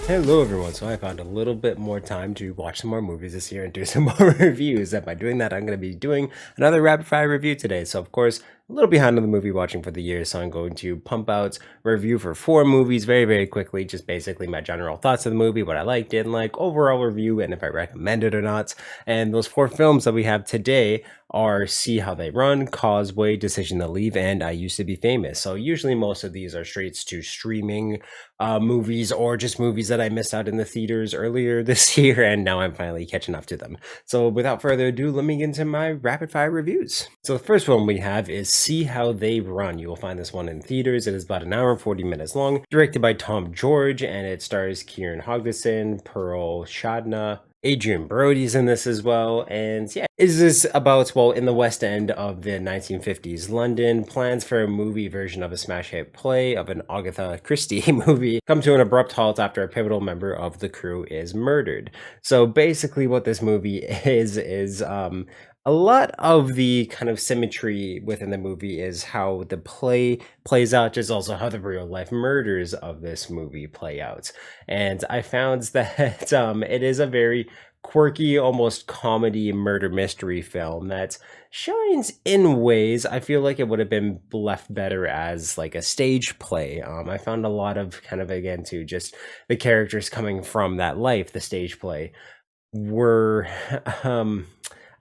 Hello everyone, so I found a little bit more time to watch some more movies this year and do some more reviews, and by doing that I'm going to be doing another rapid fire review today. So of course, a little behind on the movie watching for the year, so I'm going to pump out a review for 4 movies very quickly, just basically my general thoughts of the movie, what I liked, didn't like, overall review, and if I recommend it or not. And those 4 films that we have today are See How They Run, Causeway, Decision to Leave, and I Used to Be Famous. So usually most of these are straight to streaming movies or just movies that I missed out in the theaters earlier this year, and now I'm finally catching up to them. So without further ado, let me get into my rapid fire reviews. So the first one we have is See How They Run. You will find this one in theaters. It is about an hour and 40 minutes long, directed by Tom George, and it stars Kieran Hodgson, Pearl Shadna, Adrian Brody's in this as well. And yeah, is this about, well, in the West End of the 1950s London, plans for a movie version of a smash hit play of an Agatha Christie movie come to an abrupt halt after a pivotal member of the crew is murdered. So basically what this movie is a lot of the kind of symmetry within the movie is how the play plays out, just also how the real life murders of this movie play out. And I found that it is a very quirky, almost comedy murder mystery film that shines in ways. I feel like it would have been left better as like a stage play. I found a lot of kind of, again, to just the characters coming from that life, the stage play, were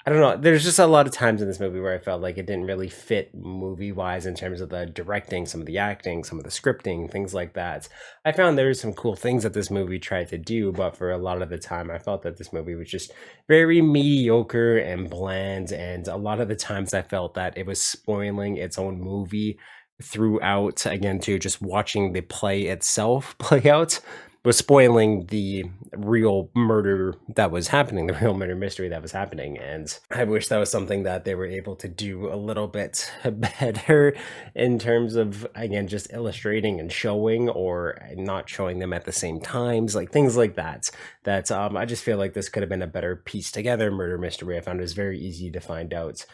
I don't know. There's just a lot of times in this movie where I felt like it didn't really fit movie wise in terms of the directing, some of the acting, some of the scripting, things like that. I found there were some cool things that this movie tried to do, but for a lot of the time, I felt that this movie was just very mediocre and bland. And a lot of the times, I felt that it was spoiling its own movie throughout, again, to just watching the play itself play out was spoiling the real murder that was happening, the real murder mystery that was happening. And I wish that was something that they were able to do a little bit better in terms of, again, just illustrating and showing or not showing them at the same times, like things like that. That I just feel like this could have been a better piece together murder mystery. I found it was very easy to find out,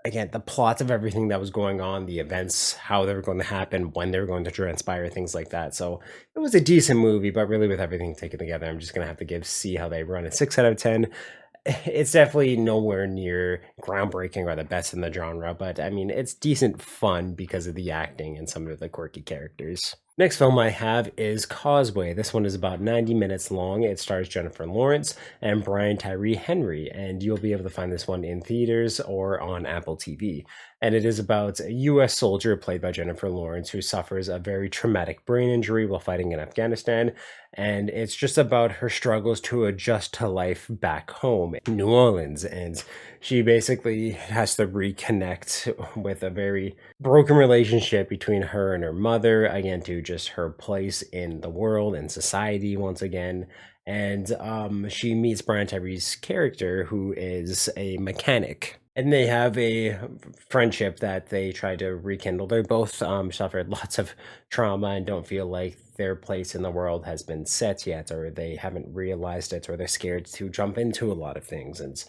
again, the plots of everything that was going on, the events, how they were going to happen, when they were going to transpire, things like that. So it was a decent movie, but really with everything taken together, I'm just going to have to give See How They Run a 6 out of 10. It's definitely nowhere near groundbreaking or the best in the genre, but I mean, it's decent fun because of the acting and some of the quirky characters. Next film I have is Causeway. This one is about 90 minutes long. It stars Jennifer Lawrence and Brian Tyree Henry, and you'll be able to find this one in theaters or on Apple TV. And it is about a U.S. soldier played by Jennifer Lawrence who suffers a very traumatic brain injury while fighting in Afghanistan. And it's just about her struggles to adjust to life back home in New Orleans. And she basically has to reconnect with a very broken relationship between her and her mother, again, to just her place in the world and society once again. And she meets Brian Tyree's character, who is a mechanic. And they have a friendship that they try to rekindle. They both suffered lots of trauma and don't feel like their place in the world has been set yet, or they haven't realized it, or they're scared to jump into a lot of things. And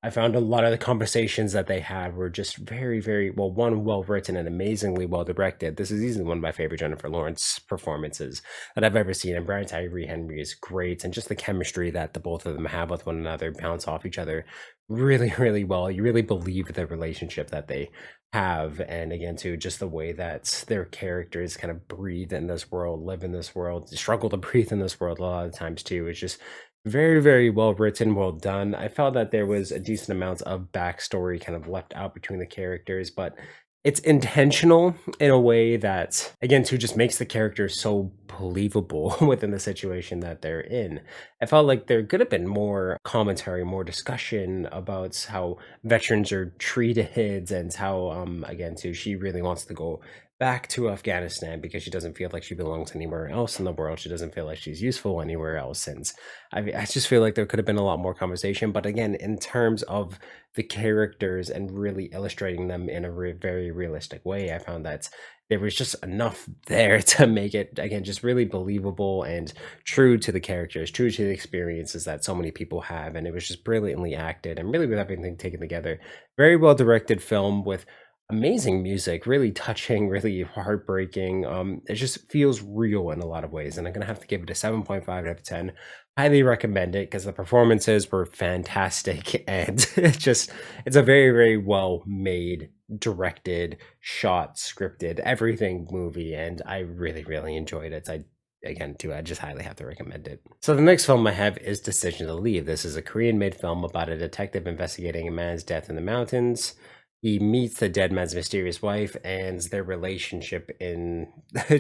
I found a lot of the conversations that they had were just very well, one, well written and amazingly well directed. This is easily one of my favorite Jennifer Lawrence performances that I've ever seen, and Brian Tyree Henry is great, and just the chemistry that the both of them have with one another, bounce off each other really well. You really believe the relationship that they have, and again, too, just the way that their characters kind of breathe in this world, live in this world, struggle to breathe in this world a lot of times too. It's just very well written, well done. I felt that there was a decent amount of backstory kind of left out between the characters, but it's intentional in a way that, again, too, just makes the characters so believable within the situation that they're in. I felt like there could have been more commentary, more discussion about how veterans are treated, and how, again, too, she really wants to go back to Afghanistan because she doesn't feel like she belongs anywhere else in the world. She doesn't feel like she's useful anywhere else. And I just feel like there could have been a lot more conversation. But again, in terms of the characters and really illustrating them in a very realistic way, I found that there was just enough there to make it, again, just really believable and true to the characters, true to the experiences that so many people have. And it was just brilliantly acted and really with everything taken together. Very well directed film with amazing music, really touching, really heartbreaking. It just feels real in a lot of ways, and I'm gonna have to give it a 7.5 out of 10. Highly recommend it because the performances were fantastic, and it's a very, very well made, directed, shot, scripted, everything movie, and I really, really enjoyed it. I again too, I just highly have to recommend it. So the next film I have is Decision to Leave. This is a Korean made film about a detective investigating a man's death in the mountains. He meets the dead man's mysterious wife, and their relationship in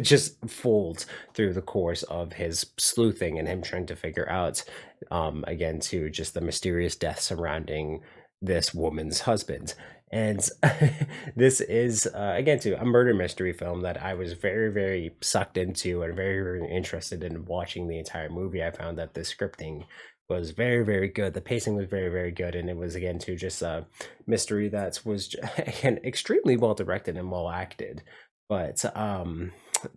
just folds through the course of his sleuthing and him trying to figure out, again, to just the mysterious death surrounding this woman's husband. And this is, again, to a murder mystery film that I was very, very sucked into and very, very interested in watching the entire movie. I found that the scripting was very, very good. The pacing was very, very good, and it was again to just a mystery that was again extremely well directed and well acted. But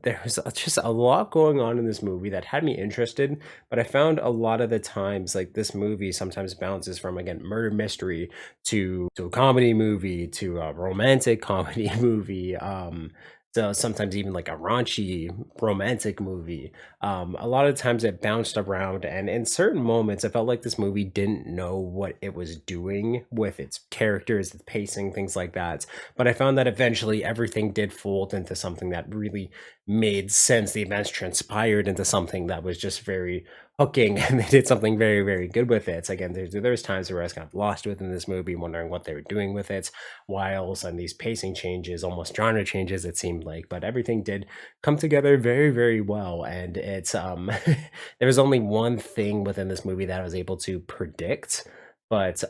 there was just a lot going on in this movie that had me interested. But I found a lot of the times, like this movie sometimes bounces from again murder mystery to a comedy movie to a romantic comedy movie. So sometimes even like a raunchy romantic movie. A lot of times it bounced around, and in certain moments, it felt like this movie didn't know what it was doing with its characters, its pacing, things like that. But I found that eventually everything did fold into something that really made sense. The events transpired into something that was just very hooking, and they did something very, very good with it. So again, there's times where I was kind of lost within this movie, wondering what they were doing with it, while all of a sudden these pacing changes, almost genre changes, it seemed like, but everything did come together very, very well. And it's there was only one thing within this movie that I was able to predict, but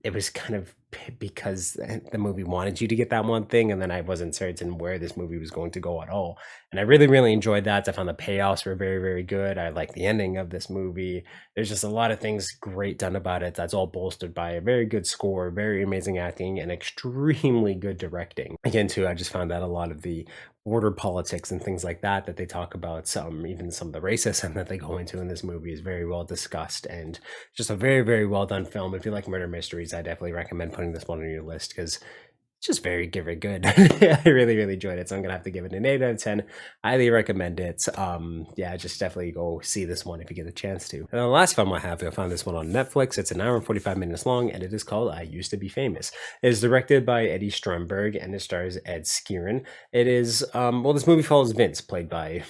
it was kind of because the movie wanted you to get that one thing, and then I wasn't certain where this movie was going to go at all. And I really, really enjoyed that. I found the payoffs were very, very good. I like the ending of this movie. There's just a lot of things great done about it. That's all bolstered by a very good score, very amazing acting, and extremely good directing. Again, too, I just found that a lot of the border politics and things like that that they talk about, even some of the racism that they go into in this movie is very well discussed, and just a very, very well done film. If you like murder mysteries, I definitely recommend putting this one on your list because it's just very, very good. I really, really enjoyed it. So I'm gonna have to give it an 8 out of 10. Highly recommend it. Yeah, just definitely go see this one if you get a chance to. And the last film I have, you'll find this one on Netflix. It's an hour and 45 minutes long, and it is called I Used to Be Famous. It is directed by Eddie Stromberg, and it stars Ed Skeirin. It is well, this movie follows Vince, played by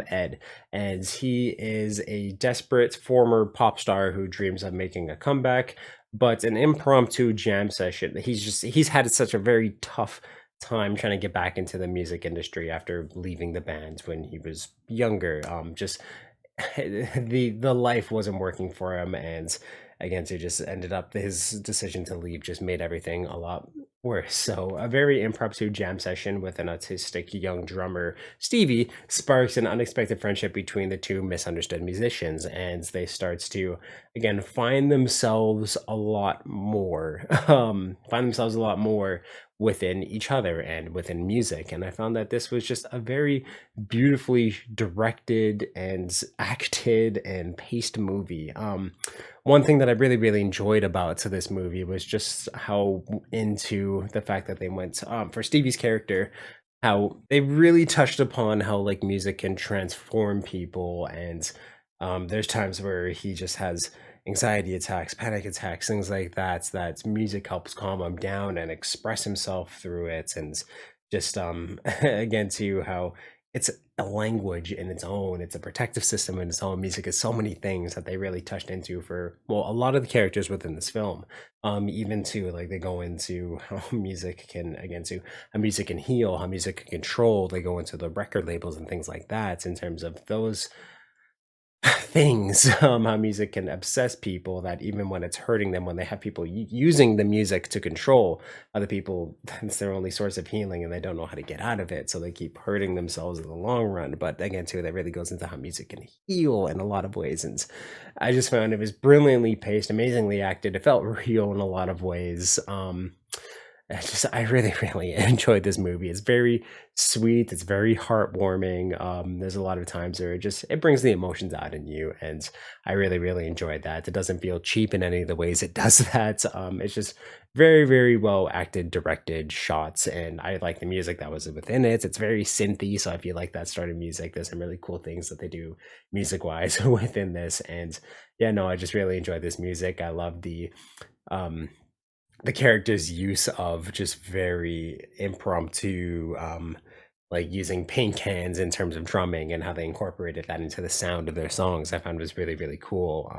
Ed, and he is a desperate former pop star who dreams of making a comeback, but an impromptu jam session. He's had such a very tough time trying to get back into the music industry after leaving the band when he was younger. Just the life wasn't working for him, and again, so just ended up his decision to leave just made everything a lot worse. So a very impromptu jam session with an autistic young drummer, Stevie, sparks an unexpected friendship between the two misunderstood musicians, and they starts to again find themselves a lot more within each other and within music. And I found that this was just a very beautifully directed and acted and paced movie. One thing that I really, really enjoyed about to this movie was just how into the fact that they went for Stevie's character, how they really touched upon how like music can transform people. And there's times where he just has anxiety attacks, panic attacks, things like that, that music helps calm him down and express himself through it. And just again to how it's a language in its own, it's a protective system in its own. Music is so many things that they really touched into for well a lot of the characters within this film. Even to like they go into how music can again to how music can heal, how music can control. They go into the record labels and things like that in terms of those things. How music can obsess people, that even when it's hurting them, when they have people using the music to control other people, that's their only source of healing, and they don't know how to get out of it, so they keep hurting themselves in the long run. But again too, that really goes into how music can heal in a lot of ways, and I just found it was brilliantly paced, amazingly acted. It felt real in a lot of ways. I really, really enjoyed this movie. It's very sweet. It's very heartwarming. There's a lot of times where it brings the emotions out in you, and I really, really enjoyed that. It doesn't feel cheap in any of the ways it does that. It's just very, very well acted, directed shots, and I like the music that was within it. It's very synthy, so I feel like that started music. There's some really cool things that they do music wise within this, and yeah, no, I just really enjoyed this music. I love um the character's use of just very impromptu, like using paint cans in terms of drumming and how they incorporated that into the sound of their songs, I found was really, really cool.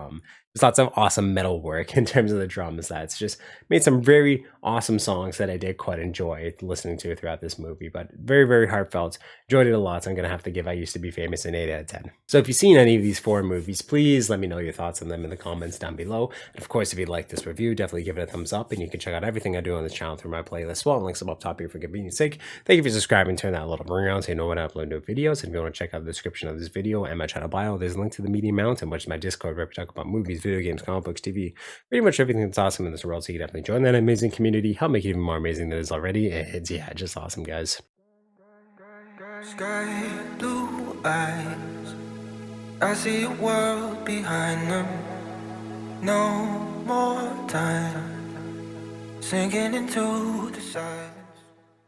There's lots of awesome metal work in terms of the drums that's just made some very awesome songs that I did quite enjoy listening to throughout this movie, but very, very heartfelt. Enjoyed it a lot, so I'm gonna have to give I Used to Be Famous an 8 out of 10. So if you've seen any of these four movies, please let me know your thoughts on them in the comments down below. And of course, if you like this review, definitely give it a thumbs up, and you can check out everything I do on this channel through my playlist. Well, links up top here for convenience sake. Thank you for subscribing, turn that little ring on so you know when I upload new videos. And if you want to check out the description of this video and my channel bio, there's a link to the Media Mountain, which is my Discord where we talk about movies, video games, comic books, TV, pretty much everything that's awesome in this world. So you can definitely join that amazing community, help make it even more amazing than it is already. It's, yeah, just awesome, guys. Sky blue eyes, I see a world behind them. No more time sinking into the silence.